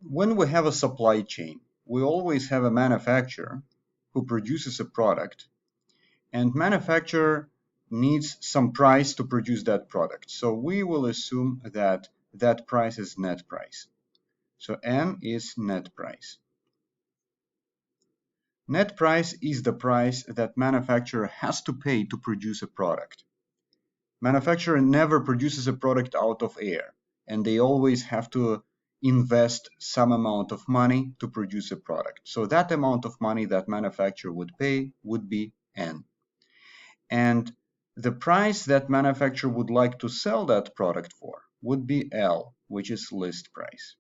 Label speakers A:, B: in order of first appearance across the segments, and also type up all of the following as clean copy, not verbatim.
A: when we have a supply chain, we always have a manufacturer who produces a product, and manufacturer needs some price to produce that product. So we will assume that that price is net price. So N is net price. Net price is the price that manufacturer has to pay to produce a product. Manufacturer never produces a product out of air, and they always have to invest some amount of money to produce a product. So that amount of money that manufacturer would pay would be N. And the price that manufacturer would like to sell that product for would be L, which is list price.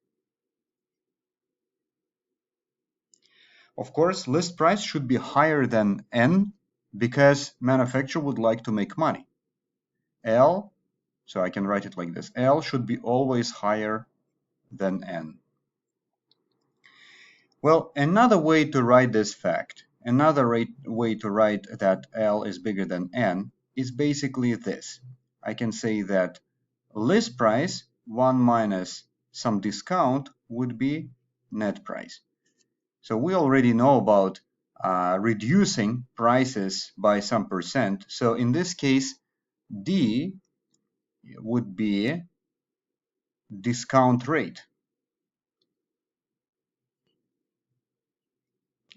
A: Of course, list price should be higher than N because manufacturer would like to make money. L, so I can write it like this, L should be always higher than N. Well, another way to write this fact, another way to write that L is bigger than N is basically this. I can say that list price 1 minus some discount would be net price. So we already know about reducing prices by some percent. So in this case, D would be discount rate.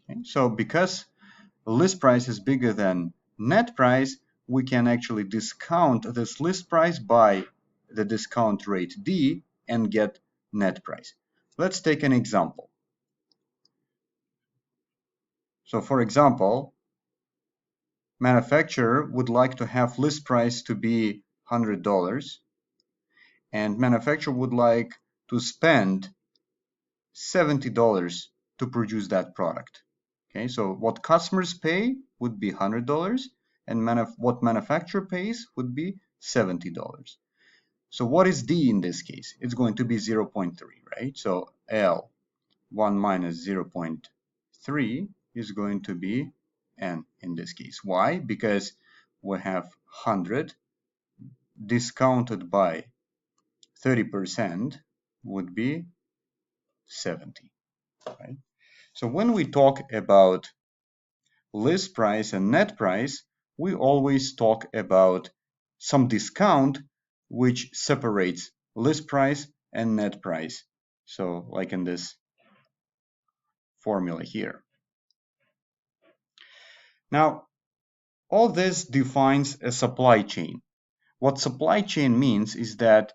A: Okay? So because list price is bigger than net price, we can actually discount this list price by the discount rate D and get net price. Let's take an example. So for example, manufacturer would like to have list price to be $100 and manufacturer would like to spend $70 to produce that product. Okay, so what customers pay would be $100 and what manufacturer pays would be $70. So what is D in this case? It's going to be 0.3, right? So L 1 minus 0.3 is going to be N in this case. Why? Because we have 100 discounted by 30% would be 70, right? So when we talk about list price and net price, we always talk about some discount which separates list price and net price. So like in this formula here. Now, all this defines a supply chain. What supply chain means is that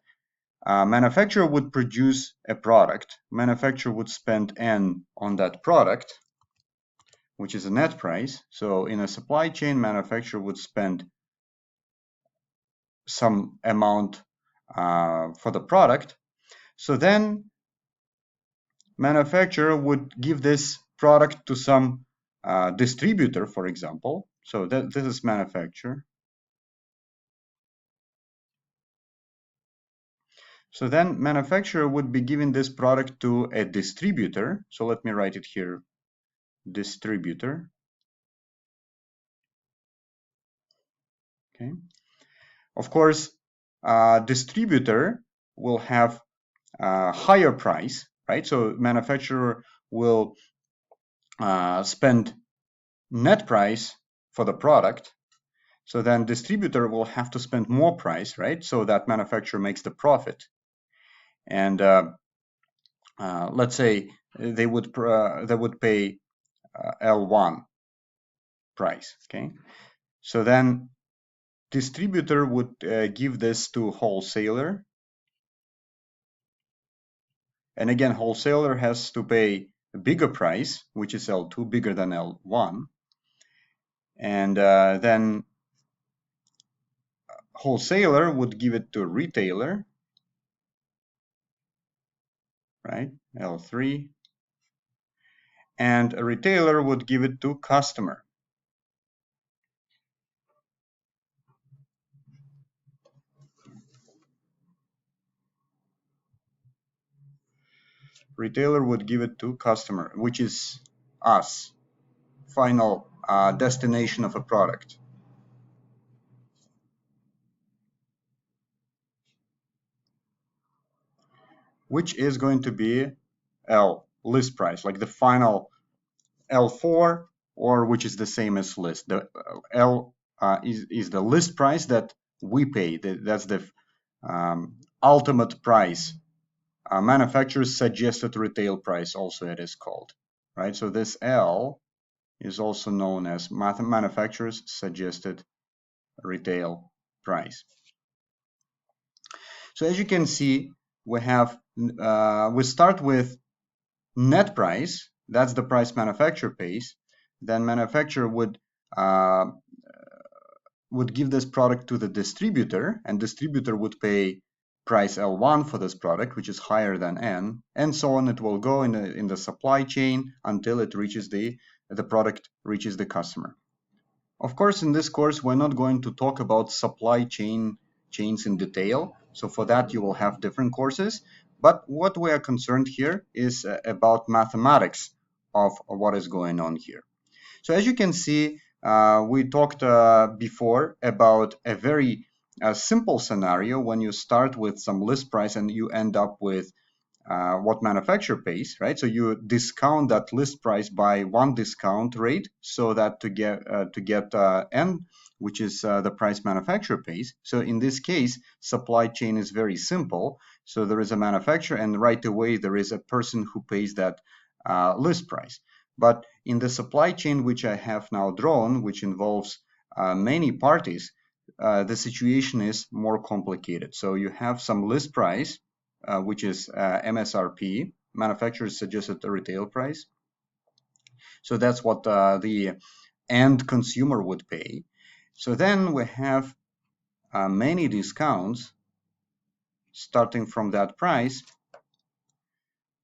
A: manufacturer would produce a product, manufacturer would spend N on that product, which is a net price. So in a supply chain, manufacturer would spend some amount for the product. So then manufacturer would give this product to some distributor, for example. So this is manufacturer. So then manufacturer would be giving this product to a distributor. So let me write it here, distributor. Okay. Of course, distributor will have a higher price, right? So manufacturer will spend net price for the product. So then distributor will have to spend more price, right? So that manufacturer makes the profit. And let's say they would pay L1 price, okay? So then distributor would give this to wholesaler. And again, wholesaler has to pay a bigger price, which is L2, bigger than L1. And then wholesaler would give it to retailer, right? L3. And a retailer would give it to customer. Retailer would give it to customer, which is us, final destination of a product. Which is going to be L list price, like the final L4, or which is the same as list. The L is the list price that we pay. That's the ultimate price. Manufacturer's suggested retail price, also it is called, right? So this L is also known as manufacturer's suggested retail price. So as you can see, we have we start with net price. That's the price manufacturer pays. Then manufacturer would give this product to the distributor, and distributor would pay price L1 for this product, which is higher than N, and so on. It will go in the supply chain until it reaches the product reaches the customer. Of course, in this course, we're not going to talk about supply chains in detail. So for that, you will have different courses. But what we are concerned here is about mathematics of what is going on here. So as you can see, we talked before about a very simple scenario when you start with some list price and you end up with what manufacturer pays, right? So you discount that list price by one discount rate so that to get N, which is the price manufacturer pays. So in this case, supply chain is very simple. So there is a manufacturer, and right away there is a person who pays that list price. But in the supply chain which I have now drawn, which involves many parties, the situation is more complicated. So you have some list price, which is MSRP, manufacturer's suggested retail price. So that's what the end consumer would pay. So then we have many discounts starting from that price.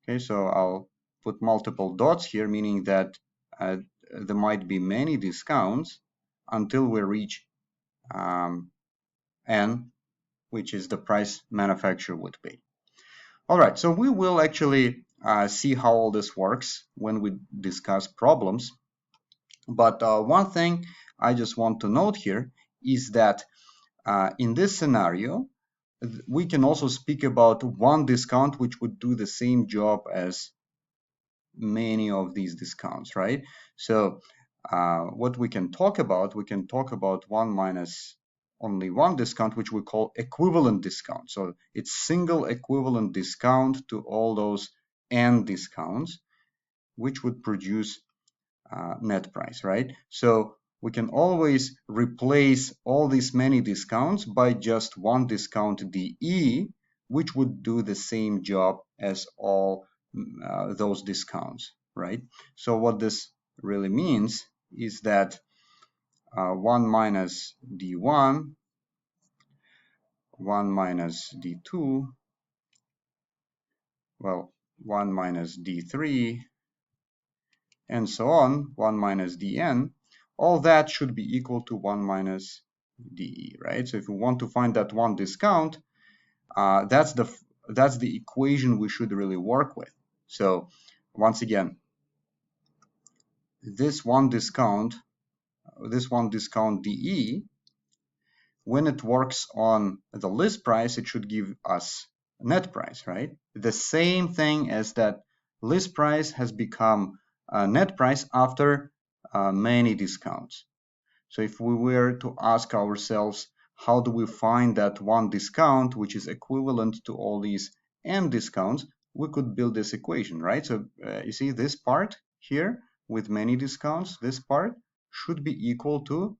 A: Okay, so I'll put multiple dots here, meaning that there might be many discounts until we reach N, which is the price manufacturer would pay. All right, so we will actually see how all this works when we discuss problems. But one thing I just want to note here is that in this scenario, we can also speak about one discount which would do the same job as many of these discounts, right? So what we can talk about one minus only one discount, which we call equivalent discount. So it's single equivalent discount to all those N discounts, which would produce net price, right? So we can always replace all these many discounts by just one discount DE, which would do the same job as all those discounts, right? So what this really means is that 1 minus D1, 1 minus D2, well, 1 minus D3, and so on, 1 minus Dn, all that should be equal to 1 minus DE, right? So if we want to find that one discount, that's the equation we should really work with. So once again, this one discount DE, when it works on the list price, it should give us net price, right? The same thing as that list price has become net price after many discounts. So if we were to ask ourselves, how do we find that one discount which is equivalent to all these N discounts, we could build this equation, right? So you see this part here with many discounts, this part should be equal to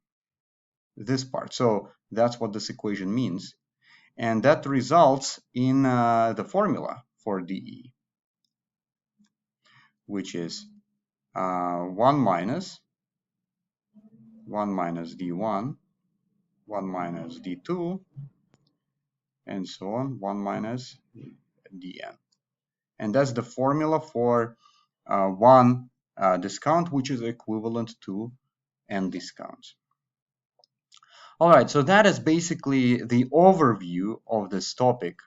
A: this part. So that's what this equation means. And that results in the formula for DE, which is 1 minus D1, 1 minus D2, and so on, 1 minus Dn. And that's the formula for one discount, which is equivalent to N discounts. All right, so that is basically the overview of this topic.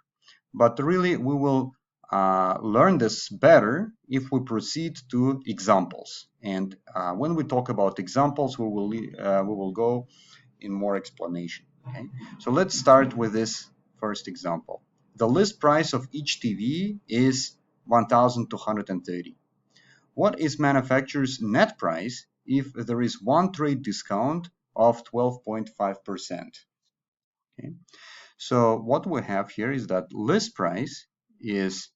A: But really, we will learn this better if we proceed to examples. And when we talk about examples, we will go in more explanation. Okay? So let's start with this first example. The list price of each TV is 1,230. What is manufacturer's net price if there is one trade discount of 12.5%? Okay. So what we have here is that list price is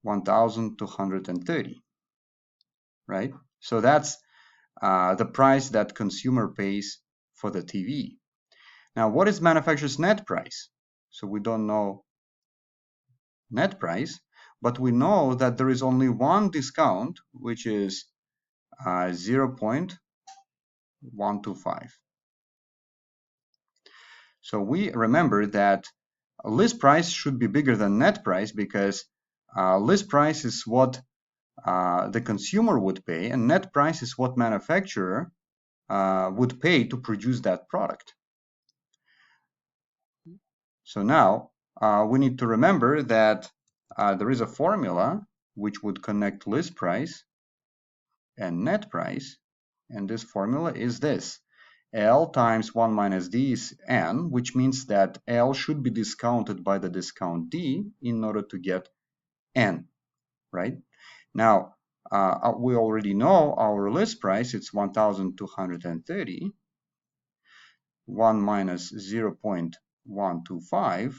A: 1,230, right? So that's the price that consumer pays for the TV. Now, what is manufacturer's net price? So we don't know net price, but we know that there is only one discount, which is 0.125. So we remember that list price should be bigger than net price because list price is what the consumer would pay, and net price is what manufacturer would pay to produce that product. So now we need to remember that there is a formula which would connect list price and net price, and this formula is this. L times 1 minus D is N, which means that L should be discounted by the discount D in order to get N, right? Now, we already know our list price, it's 1,230. 1 minus 0.125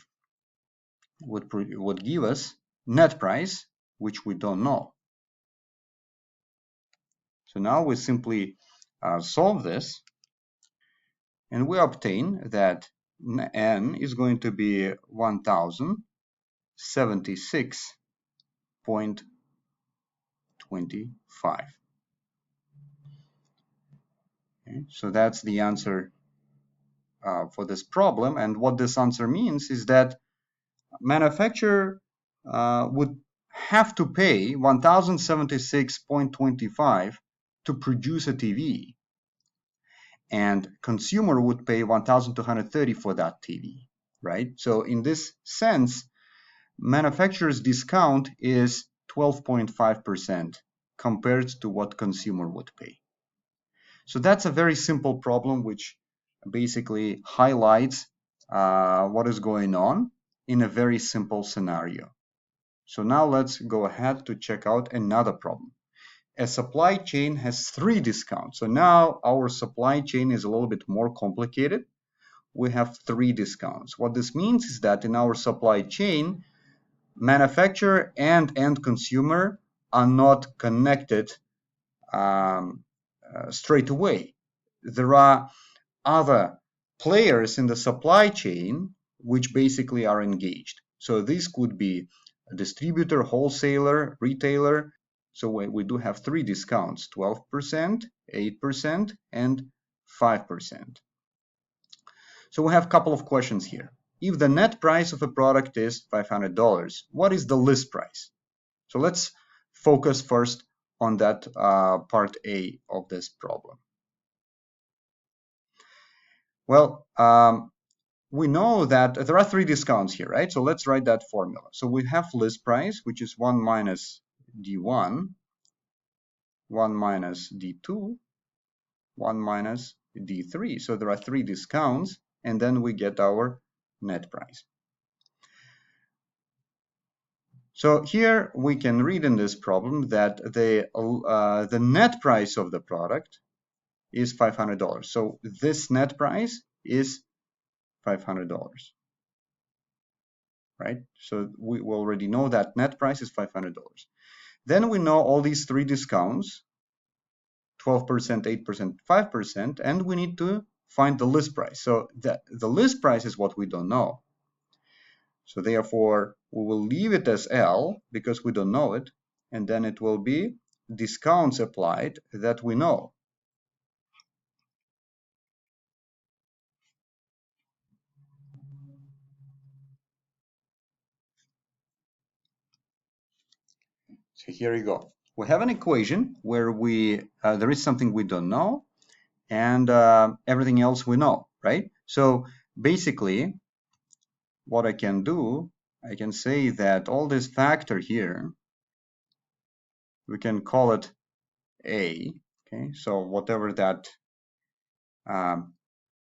A: would give us net price, which we don't know. So now we simply solve this, and we obtain that N is going to be 1,076.25. Okay, so that's the answer for this problem. And what this answer means is that manufacturer would have to pay 1,076.25 to produce a TV, and consumer would pay 1,230 for that TV, right? So in this sense, manufacturer's discount is 12.5% compared to what consumer would pay. So that's a very simple problem which basically highlights what is going on in a very simple scenario. So now let's go ahead to check out another problem. A supply chain has 3 discounts. So now our supply chain is a little bit more complicated. We have 3 discounts. What this means is that in our supply chain, manufacturer and end consumer are not connected straight away. There are other players in the supply chain which basically are engaged. So this could be a distributor, wholesaler, retailer. So we do have 3 discounts, 12%, 8%, and 5%. So we have a couple of questions here. If the net price of a product is $500, what is the list price? So let's focus first on that part A of this problem. Well, we know that there are 3 discounts here, right? So let's write that formula. So we have list price, which is 1 minus D1, 1 minus D2, 1 minus D3. So there are 3 discounts, and then we get our net price. So here we can read in this problem that the net price of the product is $500. So this net price is $500, right? So we already know that net price is $500. Then we know all these 3 discounts, 12%, 8%, 5%, and we need to find the list price. So the list price is what we don't know. So therefore, we will leave it as L because we don't know it, and then it will be discounts applied that we know. So here you go. We have an equation where there is something we don't know, and everything else we know, right? So basically, what I can do, I can say that all this factor here, we can call it A, okay? So whatever that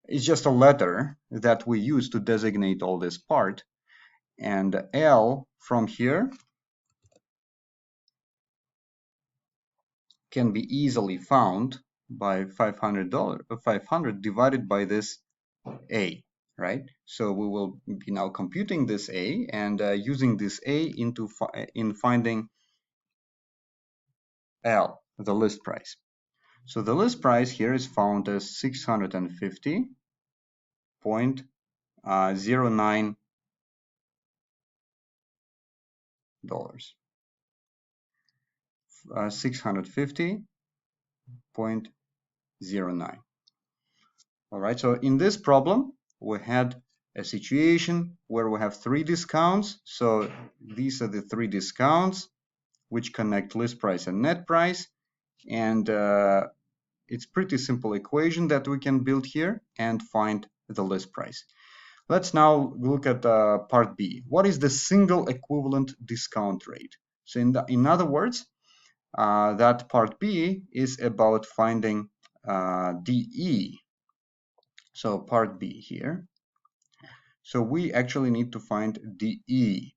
A: is just a letter that we use to designate all this part, and L from here can be easily found by $500 divided by this A, right? So we will be now computing this A and using this A in finding L, the list price. So the list price here is found as $650.09. $650.09. All right, so in this problem, we had a situation where we have 3 discounts. So these are the 3 discounts which connect list price and net price. And it's pretty simple equation that we can build here and find the list price. Let's now look at part B. What is the single equivalent discount rate? So in other words, that part B is about finding DE. So part B here. So we actually need to find DE.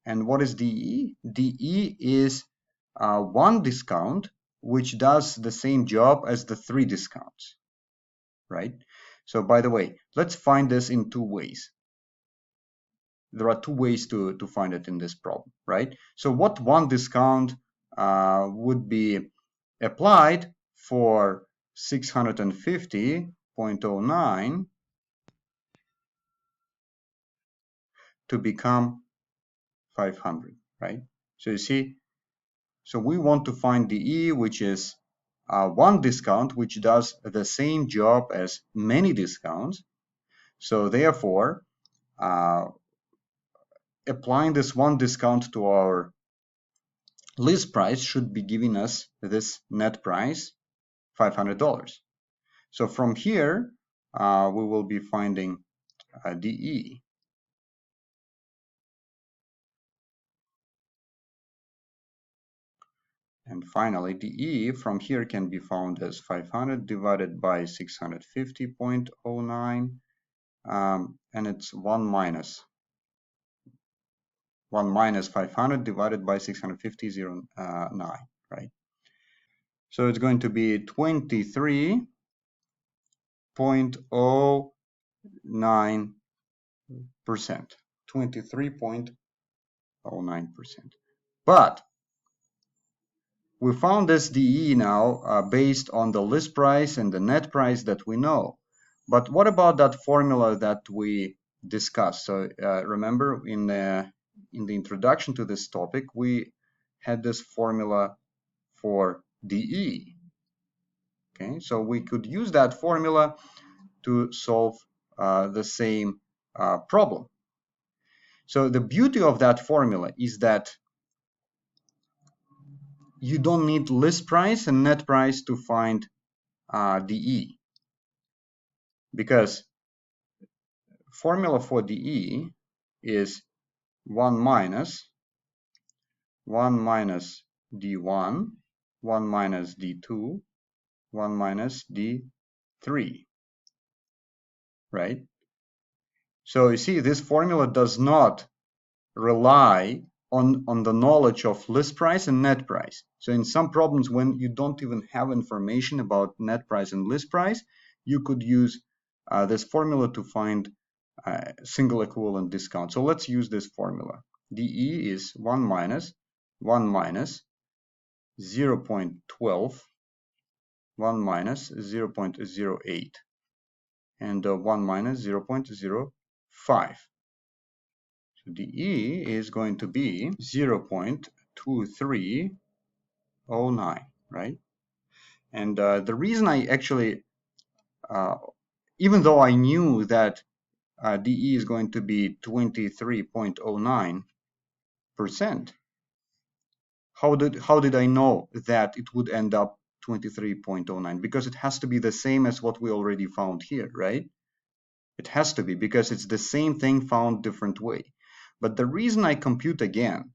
A: And what is DE? DE is one discount which does the same job as the 3 discounts, right? So by the way, let's find this in 2 ways. There are 2 ways to find it in this problem, right? So what one discount would be applied for 650.09 to become 500, right? So you see, so we want to find DE, which is one discount which does the same job as many discounts. So therefore, applying this one discount to our list price should be giving us this net price, $500. So from here, we will be finding DE. And finally, DE from here can be found as 500 divided by 650.09, and it's 1 minus 500 divided by 650.09, right? So it's going to be 23.09%. 23.09%. But we found this DE now based on the list price and the net price that we know. But what about that formula that we discussed? So remember in the introduction to this topic, we had this formula for DE. Okay, so we could use that formula to solve the same problem. So the beauty of that formula is that you don't need list price and net price to find DE, because formula for DE is 1 minus D1, 1 minus D2, 1 minus D3, right? So you see, this formula does not rely on the knowledge of list price and net price. So in some problems, when you don't even have information about net price and list price, you could use this formula to find single equivalent discount. So let's use this formula. DE is 1 minus 0.12, 1 minus 0.08, and 1 minus 0.05. So DE is going to be 0.2309, right? And the reason I actually, even though I knew that DE is going to be 23.09%, how did I know that it would end up 23.09? Because it has to be the same as what we already found here, right? It has to be, because it's the same thing found different way. But the reason I compute again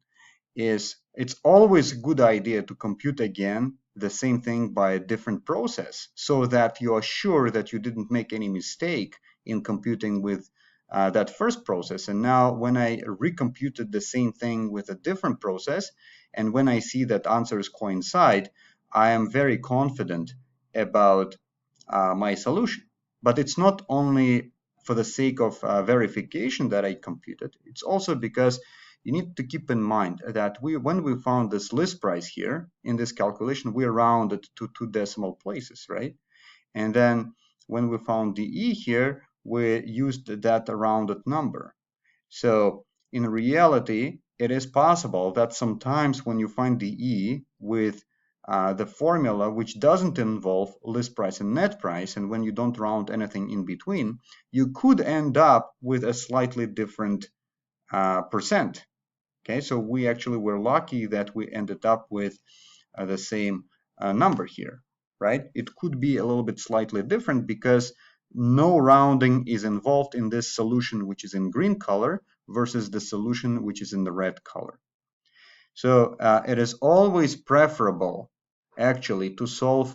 A: is it's always a good idea to compute again the same thing by a different process, so that you are sure that you didn't make any mistake in computing with that first process. And now when I recomputed the same thing with a different process, and when I see that answers coincide, I am very confident about my solution. But it's not only for the sake of verification that I computed. It's also because you need to keep in mind that when we found this list price here in this calculation, we rounded to 2 decimal places, right? And then when we found DE here, we used that rounded number. So in reality, it is possible that sometimes when you find DE with the formula which doesn't involve list price and net price, and when you don't round anything in between, you could end up with a slightly different percent. Okay, so we actually were lucky that we ended up with the same number here, right? It could be a little bit slightly different because no rounding is involved in this solution which is in green color versus the solution which is in the red color. So it is always preferable actually to solve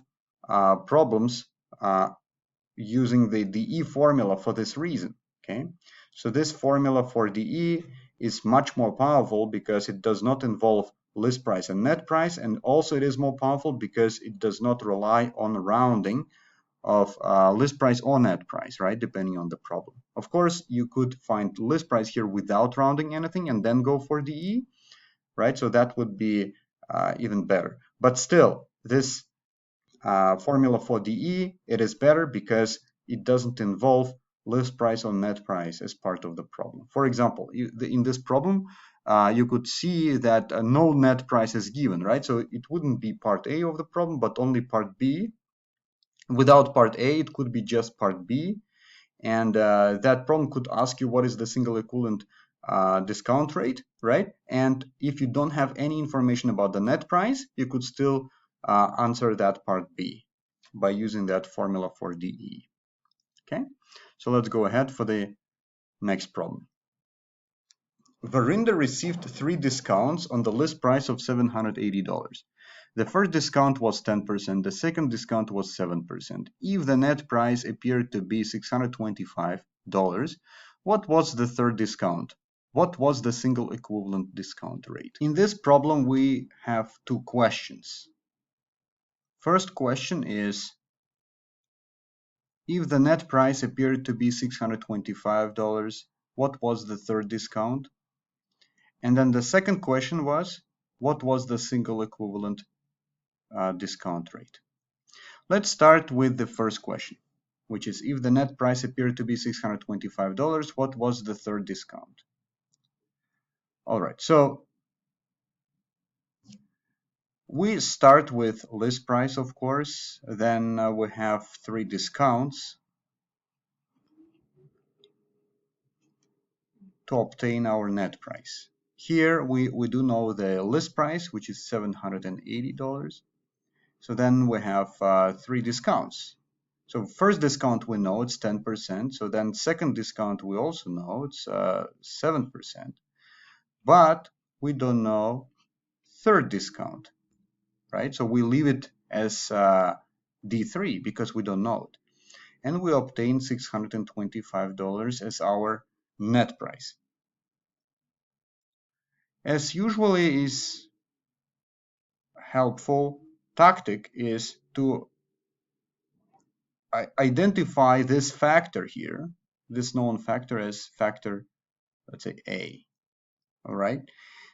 A: problems using the DE formula for this reason. Okay, so this formula for DE is much more powerful because it does not involve list price and net price, and also it is more powerful because it does not rely on rounding of list price or net price, right, depending on the problem. Of course, you could find list price here without rounding anything and then go for DE, right? So that would be even better. But still, this formula for DE, it is better because it doesn't involve list price or net price as part of the problem. For example, in this problem, you could see that no net price is given, right? So it wouldn't be part A of the problem, but only part B. Without part A, it could be just part B. And that problem could ask you what is the single equivalent discount rate, right? And if you don't have any information about the net price, you could still answer that part B by using that formula for DE. Okay, so let's go ahead for the next problem. Verinder received 3 discounts on the list price of $780. The first discount was 10%, the second discount was 7%. If the net price appeared to be $625, what was the third discount? What was the single equivalent discount rate? In this problem, we have 2 questions. First question is, if the net price appeared to be $625, what was the third discount? And then the second question was, what was the single equivalent discount rate? Let's start with the first question, which is, if the net price appeared to be $625, what was the third discount? All right, so we start with list price, of course. Then we have 3 discounts to obtain our net price. Here we do know the list price, which is $780. So then we have 3 discounts. So first discount we know it's 10%. So then second discount we also know it's 7%. But we don't know third discount, right? So we leave it as D3 because we don't know it. And we obtain $625 as our net price. As usually is helpful tactic is to identify this factor here, this known factor, as factor, let's say A. All right.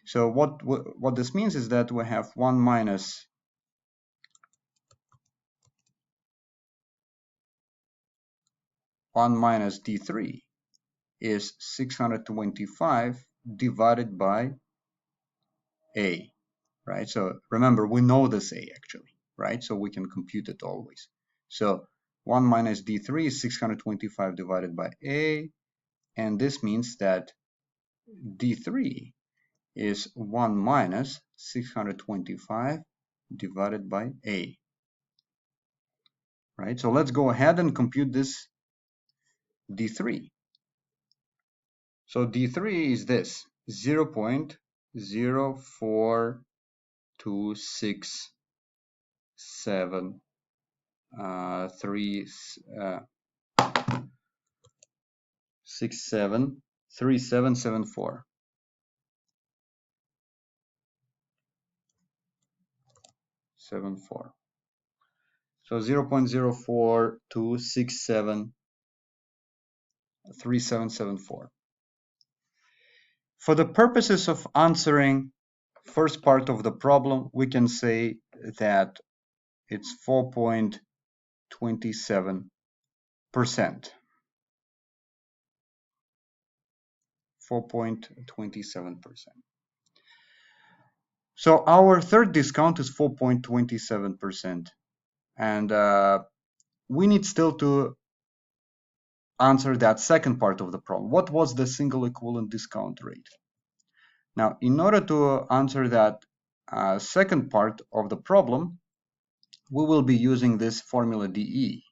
A: So what this means is that we have 1 minus D3 is 625 divided by A, right? So remember, we know this A actually, right? So we can compute it always. So 1 minus D3 is 625 divided by A, and this means that D3 is 1 minus 625 divided by A, right? So let's go ahead and compute this D3. So D3 is this, 0.04267 3774. 74. So 0.042673774. For the purposes of answering first part of the problem, we can say that it's 4.27%. 4.27%. So our third discount is 4.27%. And we need still to answer that second part of the problem. What was the single equivalent discount rate? Now, in order to answer that second part of the problem, we will be using this formula dE.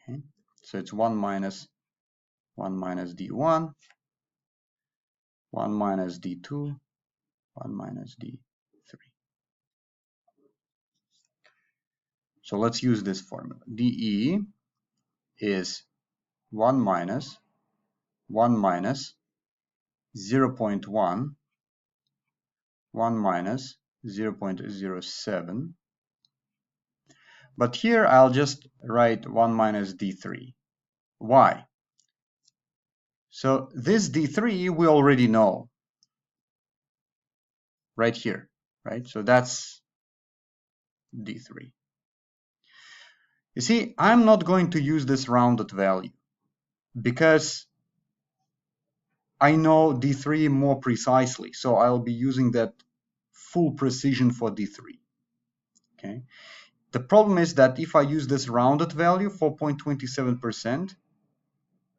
A: Okay? So it's 1 minus d1, 1 minus d2, 1 minus d3. So let's use this formula. dE is 1 minus 0.1, 1 minus 0.07. But here I'll just write 1 minus d3. Why? So this d3 we already know right here, right? So that's d3. You see, I'm not going to use this rounded value because I know d3 more precisely. So I'll be using that full precision for d3. Okay. The problem is that if I use this rounded value, 4.27%,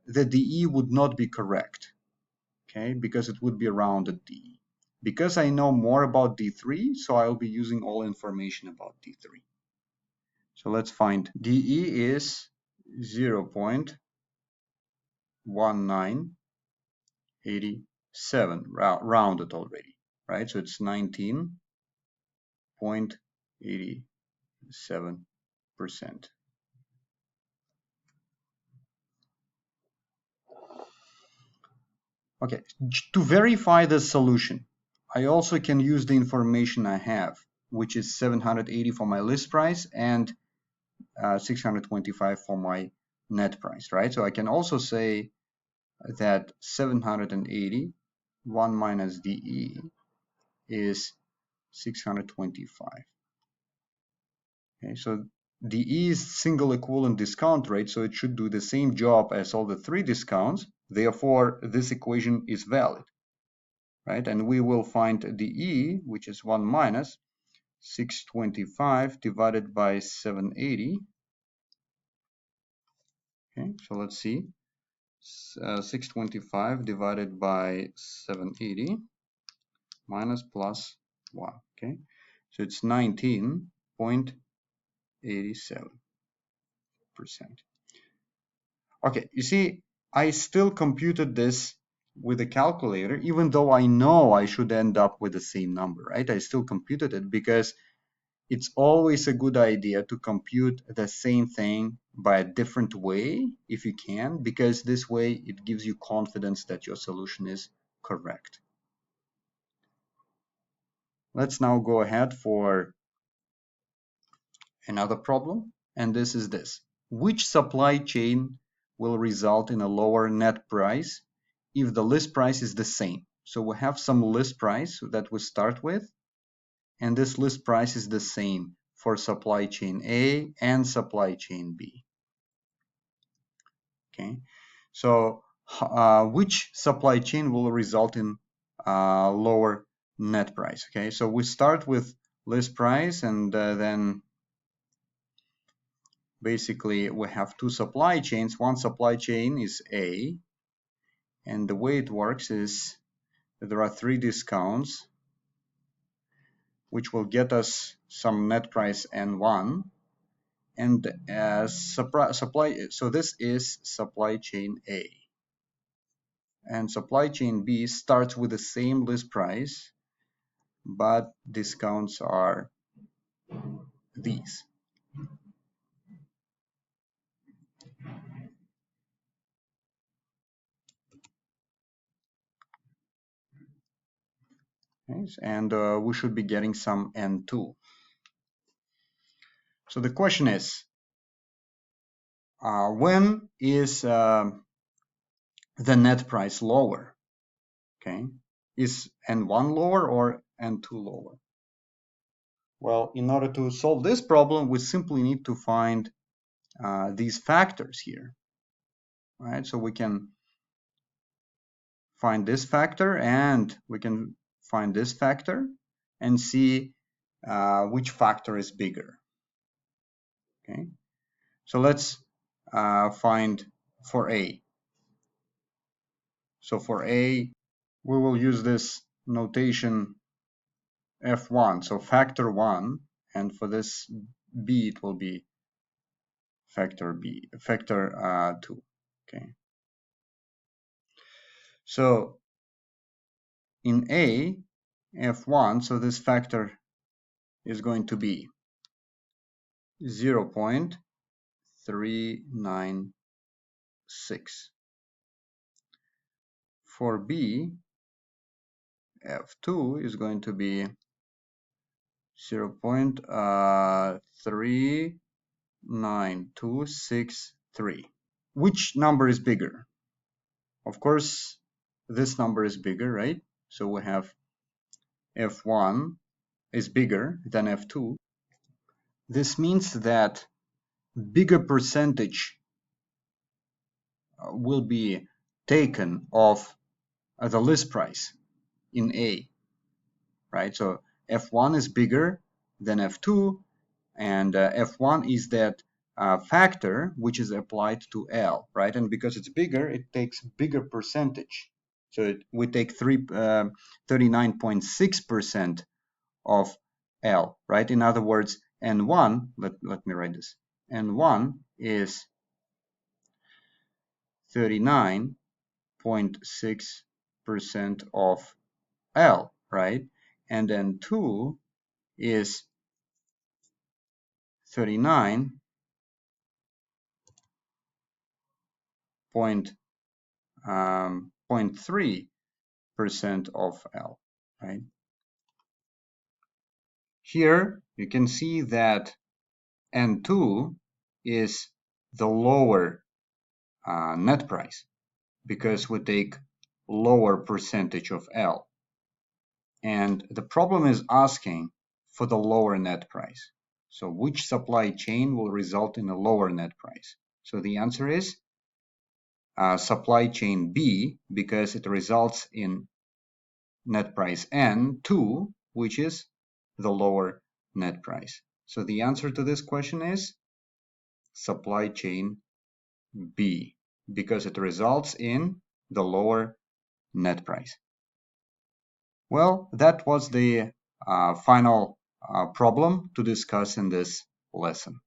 A: the dE would not be correct, okay, because it would be a rounded dE. Because I know more about d3, so I'll be using all information about d3. So let's find dE is 0.1987, rounded already, right? So it's 19.87%. Okay, to verify the solution, I also can use the information I have, which is 780 for my list price and 625 for my net price, right? So I can also say that 780, 1 minus dE is 625. Okay, so dE is single equivalent discount rate, so it should do the same job as all the three discounts. Therefore, this equation is valid, right? And we will find dE, which is 1 minus 625 divided by 780. Okay, so let's see. 625 divided by 780 minus plus 1. Okay, so it's 19.87%. Okay, you see, I still computed this with a calculator, even though I know I should end up with the same number, right? I still computed it because it's always a good idea to compute the same thing by a different way if you can, because this way it gives you confidence that your solution is correct. Let's now go ahead for another problem, and this is this. Which supply chain will result in a lower net price if the list price is the same? So we have some list price that we start with, and this list price is the same for supply chain A and supply chain B. Okay, so which supply chain will result in lower net price? Okay, so we start with list price, and then basically we have two supply chains. One supply chain is A, and the way it works is that there are three discounts which will get us some net price N1, and so this is supply chain A, and supply chain B starts with the same list price, but discounts are these. Okay, and we should be getting some N2. So the question is, when is the net price lower? Okay, is N1 lower or N2 lower? Well, in order to solve this problem, we simply need to find these factors here, right? So we can find this factor and we can find this factor and see which factor is bigger. Okay, so let's find for A. So for A, we will use this notation F1, so factor 1, and for this B, it will be factor 2. Okay, so in A, F1, so this factor is going to be 0.396. For B, F2 is going to be 0.39263. Which number is bigger? Of course, this number is bigger, right? So we have F1 is bigger than F2. This means that bigger percentage will be taken of the list price in A, right? So F1 is bigger than F2, and F1 is that factor which is applied to L, right? And because it's bigger, it takes bigger percentage. So we take 39.6% of L, right? In other words, N1, let me write this, N1 is 39.6% of L, right? And then 2 is 39.3% of L, right? Here you can see that N2 is the lower net price because we take lower percentage of L. And the problem is asking for the lower net price. So which supply chain will result in a lower net price? So the answer is supply chain B, because it results in net price N2, which is the lower net price. So the answer to this question is supply chain B, because it results in the lower net price. Well, that was the final problem to discuss in this lesson.